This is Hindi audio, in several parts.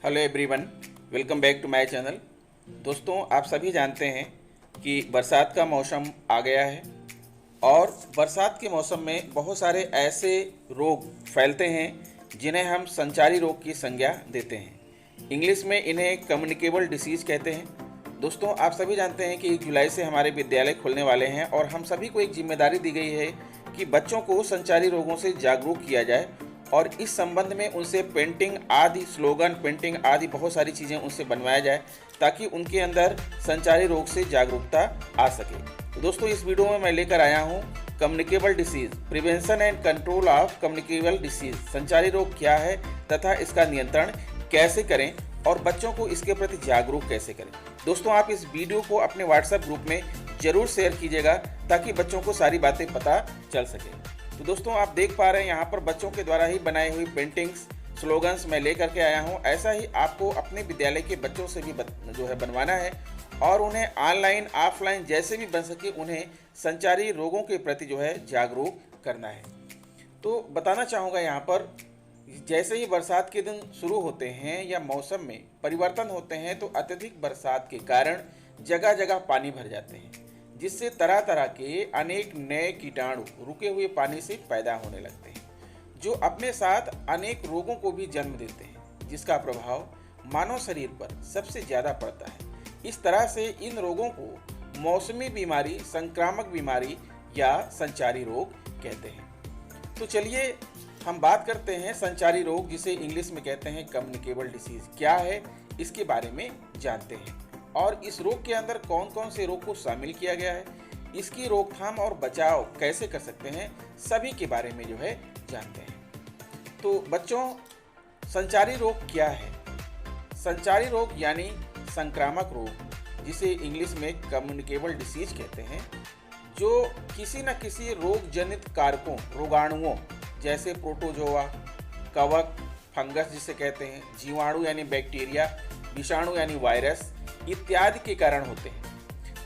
Hello everyone, welcome back to my channel. दोस्तों, आप सभी जानते हैं कि बरसात का मौसम आ गया है और बरसात के मौसम में बहुत सारे ऐसे रोग फैलते हैं जिन्हें हम संचारी रोग की संज्ञा देते हैं। इंग्लिश में इन्हें कम्युनिकेबल डिसीज़ कहते हैं। दोस्तों, आप सभी जानते हैं कि 1 जुलाई से हमारे विद्यालय खुलने वाले हैं और हम सभी को एक जिम्मेदारी दी गई है कि बच्चों को संचारी रोगों से जागरूक किया जाए और इस संबंध में उनसे पेंटिंग आदि स्लोगन पेंटिंग आदि बहुत सारी चीज़ें उनसे बनवाया जाए ताकि उनके अंदर संचारी रोग से जागरूकता आ सके। तो दोस्तों, इस वीडियो में मैं लेकर आया हूँ communicable disease, prevention and control of communicable disease. संचारी रोग क्या है तथा इसका नियंत्रण कैसे करें और बच्चों को इसके प्रति जागरूक कैसे करें। दोस्तों, आप इस वीडियो को अपने व्हाट्सएप ग्रुप में ज़रूर शेयर कीजिएगा ताकि बच्चों को सारी बातें पता चल सके। तो दोस्तों, आप देख पा रहे हैं यहाँ पर बच्चों के द्वारा ही बनाई हुई पेंटिंग्स स्लोगन्स मैं लेकर के आया हूँ। ऐसा ही आपको अपने विद्यालय के बच्चों से भी बनवाना है और उन्हें ऑनलाइन ऑफलाइन जैसे भी बन सके उन्हें संचारी रोगों के प्रति जागरूक करना है। तो बताना चाहूँगा यहाँ पर, जैसे ही बरसात के दिन शुरू होते हैं या मौसम में परिवर्तन होते हैं तो अत्यधिक बरसात के कारण जगह जगह पानी भर जाते हैं, जिससे तरह तरह के अनेक नए कीटाणु रुके हुए पानी से पैदा होने लगते हैं, जो अपने साथ अनेक रोगों को भी जन्म देते हैं, जिसका प्रभाव मानव शरीर पर सबसे ज़्यादा पड़ता है। इस तरह से इन रोगों को मौसमी बीमारी, संक्रामक बीमारी या संचारी रोग कहते हैं। तो चलिए हम बात करते हैं संचारी रोग, जिसे इंग्लिश में कहते हैं कम्युनिकेबल डिसीज़, क्या है इसके बारे में जानते हैं और इस रोग के अंदर कौन कौन से रोग को शामिल किया गया है, इसकी रोकथाम और बचाव कैसे कर सकते हैं, सभी के बारे में जानते हैं। तो बच्चों, संचारी रोग क्या है? संचारी रोग यानी संक्रामक रोग, जिसे इंग्लिश में कम्युनिकेबल डिसीज कहते हैं, जो किसी न किसी रोग जनित कारकों, रोगाणुओं जैसे प्रोटोजोआ, कवक, फंगस जिसे कहते हैं, जीवाणु यानी बैक्टीरिया, विषाणु यानी वायरस इत्यादि के कारण होते हैं।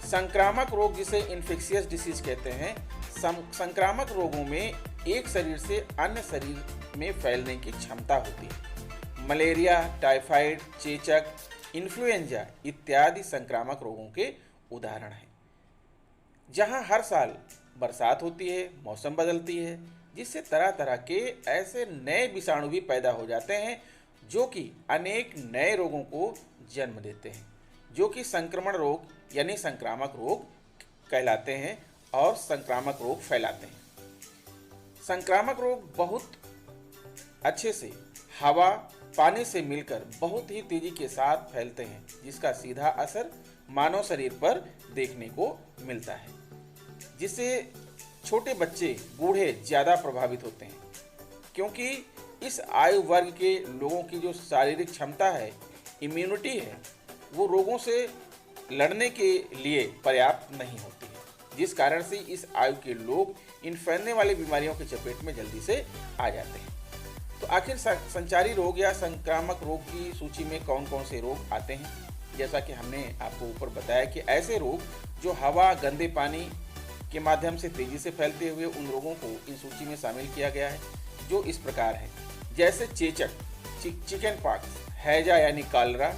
संक्रामक रोग जिसे इन्फेक्शियस डिसीज कहते हैं, संक्रामक रोगों में एक शरीर से अन्य शरीर में फैलने की क्षमता होती है। मलेरिया, टाइफाइड, चेचक, इन्फ्लुएंजा इत्यादि संक्रामक रोगों के उदाहरण हैं। जहां हर साल बरसात होती है, मौसम बदलती है, जिससे तरह तरह के ऐसे नए विषाणु भी पैदा हो जाते हैं जो कि अनेक नए रोगों को जन्म देते हैं, जो कि संक्रमण रोग यानी संक्रामक रोग कहलाते हैं और संक्रामक रोग फैलाते हैं। संक्रामक रोग बहुत अच्छे से हवा, पानी से मिलकर बहुत ही तेजी के साथ फैलते हैं, जिसका सीधा असर मानव शरीर पर देखने को मिलता है, जिससे छोटे बच्चे, बूढ़े ज़्यादा प्रभावित होते हैं, क्योंकि इस आयु वर्ग के लोगों की जो शारीरिक क्षमता है, इम्यूनिटी है, वो रोगों से लड़ने के लिए पर्याप्त नहीं होती है, जिस कारण से इस आयु के लोग इन फैलने वाली बीमारियों के चपेट में जल्दी से आ जाते हैं। तो आखिर संचारी रोग या संक्रामक रोग की सूची में कौन कौन से रोग आते हैं? जैसा कि हमने आपको ऊपर बताया कि ऐसे रोग जो हवा, गंदे पानी के माध्यम से तेजी से फैलते हुए, उन रोगों को इन सूची में शामिल किया गया है, जो इस प्रकार है। जैसे चेचक, चिकन पॉक्स, हैजा यानी कॉलरा,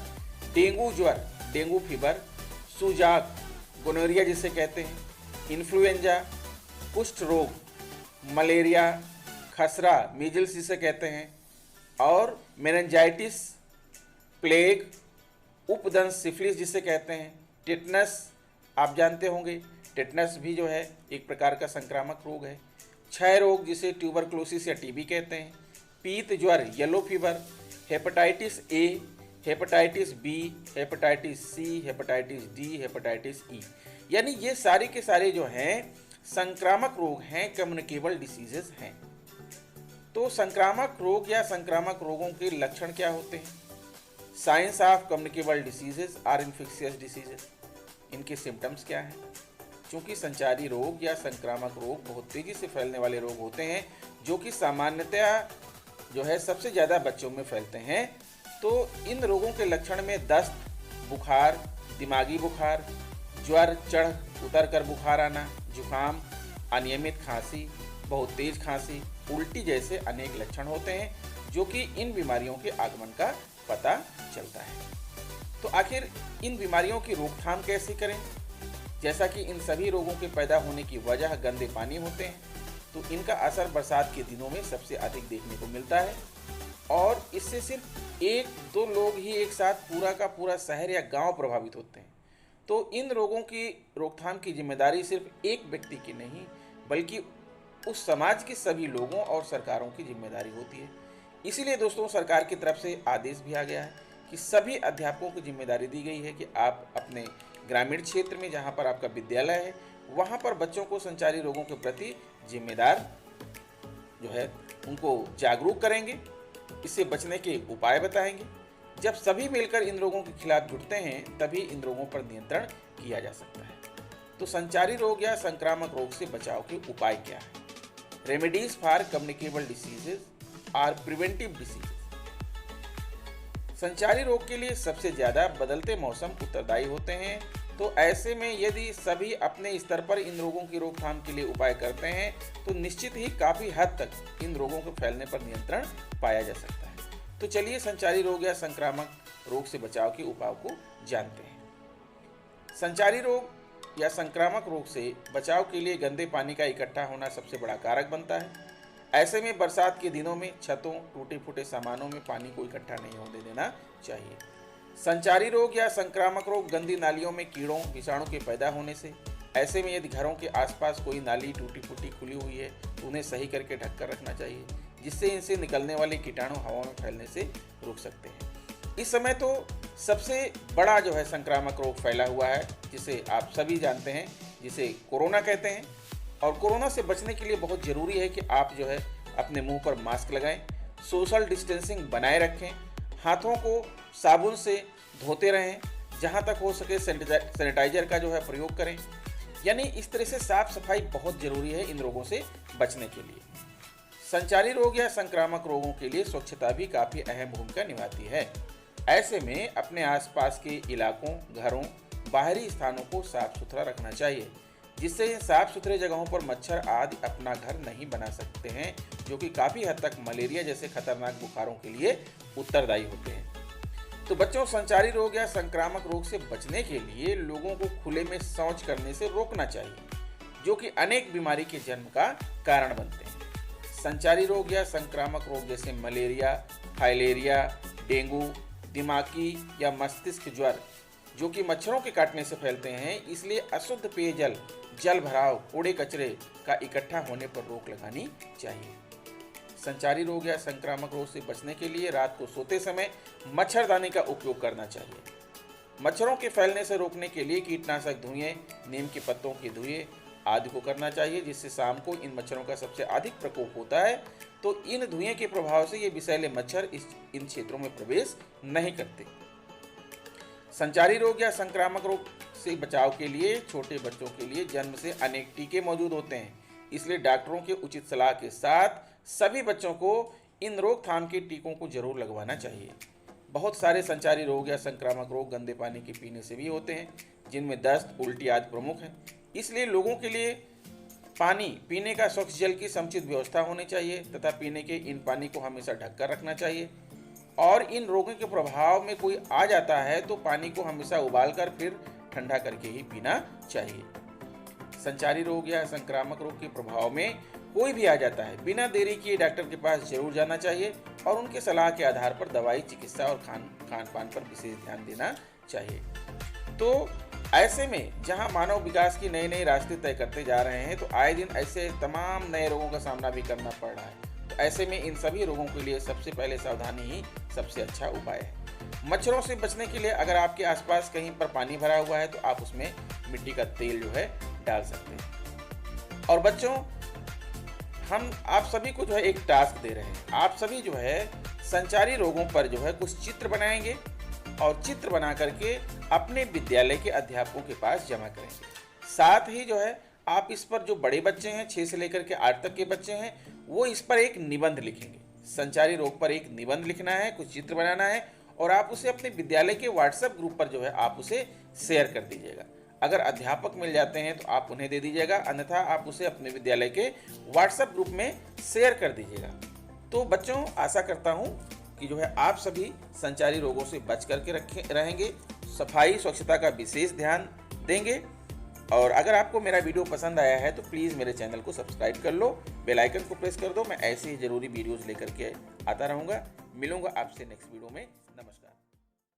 डेंगू ज्वर, डेंगू फीवर, सुजाक, गोनोरिया जिसे कहते हैं, इन्फ्लुएंजा, कुष्ठ रोग, मलेरिया, खसरा, मीजल्स जिसे कहते हैं, और मेनिंजाइटिस, प्लेग, उपदंश, सिफिलिस जिसे कहते हैं, टिटनस, आप जानते होंगे टिटनस भी एक प्रकार का संक्रामक रोग है। क्षय रोग जिसे ट्यूबरक्लोसिस या टीबी कहते हैं, पीत ज्वर, yellow fever, hepatitis A, hepatitis B, hepatitis C, hepatitis D, hepatitis E, यानी ये सारे के सारे संक्रामक रोग हैं, कम्युनिकेबल डिसीजेस हैं। तो संक्रामक रोग या संक्रामक रोगों के लक्षण क्या होते हैं? साइंस ऑफ कम्युनिकेबल डिसीजेस और इन्फेक्शियस डिसीजेस, इनके सिम्टम्स क्या हैं? क्योंकि संचारी रोग या संक्रामक रोग बहुत तेज़ी से फैलने वाले रोग होते हैं, जो कि सामान्यतया सबसे ज़्यादा बच्चों में फैलते हैं। तो इन रोगों के लक्षण में दस्त, बुखार, दिमागी बुखार, ज्वर चढ़ उतर कर बुखार आना, जुकाम, अनियमित खांसी, बहुत तेज खांसी, उल्टी जैसे अनेक लक्षण होते हैं, जो कि इन बीमारियों के आगमन का पता चलता है। तो आखिर इन बीमारियों की रोकथाम कैसे करें? जैसा कि इन सभी रोगों के पैदा होने की वजह गंदे पानी होते हैं, तो इनका असर बरसात के दिनों में सबसे अधिक देखने को मिलता है और इससे सिर्फ एक दो लोग ही एक साथ पूरा का पूरा शहर या गांव प्रभावित होते हैं। तो इन रोगों की रोकथाम की जिम्मेदारी सिर्फ एक व्यक्ति की नहीं, बल्कि उस समाज के सभी लोगों और सरकारों की जिम्मेदारी होती है। इसीलिए दोस्तों, सरकार की तरफ से आदेश भी आ गया है कि सभी अध्यापकों को जिम्मेदारी दी गई है कि आप अपने ग्रामीण क्षेत्र में जहाँ पर आपका विद्यालय है, वहाँ पर बच्चों को संचारी रोगों के प्रति जिम्मेदार जो है उनको जागरूक करेंगे, इससे बचने के उपाय बताएंगे। जब सभी मिलकर इन रोगों के खिलाफ जुटते हैं, तभी इन रोगों पर नियंत्रण किया जा सकता है। तो संचारी रोग या संक्रामक रोग से बचाव के उपाय क्या है? Remedies for communicable diseases or preventive diseases. संचारी रोग के लिए सबसे ज्यादा बदलते मौसम उत्तरदायी होते हैं। तो ऐसे में यदि सभी अपने स्तर पर इन रोगों की रोकथाम के लिए उपाय करते हैं, तो निश्चित ही काफी हद तक इन रोगों के फैलने पर नियंत्रण पाया जा सकता है। तो चलिए संचारी रोग या संक्रामक रोग से बचाव के उपाय को जानते हैं। संचारी रोग या संक्रामक रोग से बचाव के लिए गंदे पानी का इकट्ठा होना सबसे बड़ा कारक बनता है। ऐसे में बरसात के दिनों में छतों, टूटे फूटे सामानों में पानी को इकट्ठा नहीं होने देना चाहिए। संचारी रोग या संक्रामक रोग गंदी नालियों में कीड़ों, विषाणु के पैदा होने से। ऐसे में यदि घरों के आसपास कोई नाली टूटी फूटी खुली हुई है, तो उन्हें सही करके ढक कर रखना चाहिए, जिससे इनसे निकलने वाले कीटाणु हवा में फैलने से रोक सकते हैं। इस समय तो सबसे बड़ा जो है संक्रामक रोग फैला हुआ है, जिसे आप सभी जानते हैं, जिसे कोरोना कहते हैं। और कोरोना से बचने के लिए बहुत ज़रूरी है कि आप जो है अपने मुंह पर मास्क लगाएं, सोशल डिस्टेंसिंग बनाए रखें, हाथों को साबुन से धोते रहें, जहां तक हो सके सैनिटाइजर का जो है प्रयोग करें। यानी इस तरह से साफ सफाई बहुत ज़रूरी है इन रोगों से बचने के लिए। संचारी रोग या संक्रामक रोगों के लिए स्वच्छता भी काफ़ी अहम भूमिका निभाती है। ऐसे में अपने आसपास के इलाकों, घरों, बाहरी स्थानों को साफ सुथरा रखना चाहिए, जिससे साफ सुथरे जगहों पर मच्छर आदि अपना घर नहीं बना सकते हैं, जो कि काफ़ी हद तक मलेरिया जैसे खतरनाक बुखारों के लिए उत्तरदायी होते हैं। तो बच्चों, संचारी रोग या संक्रामक रोग से बचने के लिए लोगों को खुले में शौच करने से रोकना चाहिए, जो कि अनेक बीमारी के जन्म का कारण बनते हैं। संचारी रोग या संक्रामक रोग जैसे मलेरिया, फाइलेरिया, डेंगू, दिमागी या मस्तिष्क ज्वर, जो कि मच्छरों के काटने से फैलते हैं, इसलिए अशुद्ध पेयजल, जल भराव, कूड़े कचरे का इकट्ठा होने पर रोक लगानी चाहिए। संचारी रोग या संक्रामक रोग से बचने के लिए रात को सोते समय मच्छरदानी का उपयोग करना चाहिए। मच्छरों के फैलने से रोकने के लिए कीटनाशक धुएं, नीम के पत्तों के धुएं आदि को करना चाहिए, जिससे शाम को इन मच्छरों का सबसे अधिक प्रकोप होता है। तो इन धुएं के प्रभाव से ये विषैले मच्छर इन क्षेत्रों में प्रवेश नहीं करते। संचारी रोग या संक्रामक रोग से बचाव के लिए छोटे बच्चों के लिए जन्म से अनेक टीके मौजूद होते हैं, इसलिए डॉक्टरों के उचित सलाह के साथ सभी बच्चों को इन रोकथाम के टीकों को जरूर लगवाना चाहिए। बहुत सारे संचारी रोग या संक्रामक रोग गंदे पानी के पीने से भी होते हैं, जिनमें दस्त, उल्टी आदि प्रमुख हैं। इसलिए लोगों के लिए पानी पीने का स्वच्छ जल की समुचित व्यवस्था होनी चाहिए तथा पीने के इन पानी को हमेशा ढककर रखना चाहिए। और इन रोगों के प्रभाव में कोई आ जाता है तो पानी को हमेशा उबालकर फिर ठंडा करके ही पीना चाहिए। संचारी रोग या संक्रामक रोग के प्रभाव में कोई भी आ जाता है, बिना देरी किए डॉक्टर के पास जरूर जाना चाहिए और उनके सलाह के आधार पर दवाई, चिकित्सा और खान पान पर विशेष ध्यान देना चाहिए। तो ऐसे में जहां मानव विकास की नए नए रास्ते तय करते जा रहे हैं, तो आए दिन ऐसे तमाम नए रोगों का सामना भी करना पड़ रहा है। तो ऐसे में इन सभी रोगों के लिए सबसे पहले सावधानी ही सबसे अच्छा उपाय है। मच्छरों से बचने के लिए अगर आपके आसपास कहीं पर पानी भरा हुआ है, तो आप उसमें मिट्टी का तेल जो है डाल सकते हैं। और बच्चों, हम आप सभी को जो है एक टास्क दे रहे हैं। आप सभी जो है संचारी रोगों पर जो है कुछ चित्र बनाएंगे और चित्र बना करके अपने विद्यालय के अध्यापकों के पास जमा करेंगे। साथ ही जो है आप इस पर, जो बड़े बच्चे हैं 6 से लेकर के 8 तक के बच्चे हैं, वो इस पर एक निबंध लिखेंगे। संचारी रोग पर एक निबंध लिखना है, कुछ चित्र बनाना है और आप उसे अपने विद्यालय के व्हाट्सएप ग्रुप पर जो है आप उसे शेयर कर दीजिएगा। अगर अध्यापक मिल जाते हैं तो आप उन्हें दे दीजिएगा, अन्यथा आप उसे अपने विद्यालय के व्हाट्सएप ग्रुप में शेयर कर दीजिएगा। तो बच्चों, आशा करता हूँ कि जो है आप सभी संचारी रोगों से बच करके रहेंगे, सफाई स्वच्छता का विशेष ध्यान देंगे। और अगर आपको मेरा वीडियो पसंद आया है तो प्लीज़ मेरे चैनल को सब्सक्राइब कर लो, बेल आइकन को प्रेस कर दो। मैं ऐसे ही ज़रूरी वीडियोज़ लेकर के आता रहूँगा। मिलूँगा आपसे नेक्स्ट वीडियो में। नमस्कार।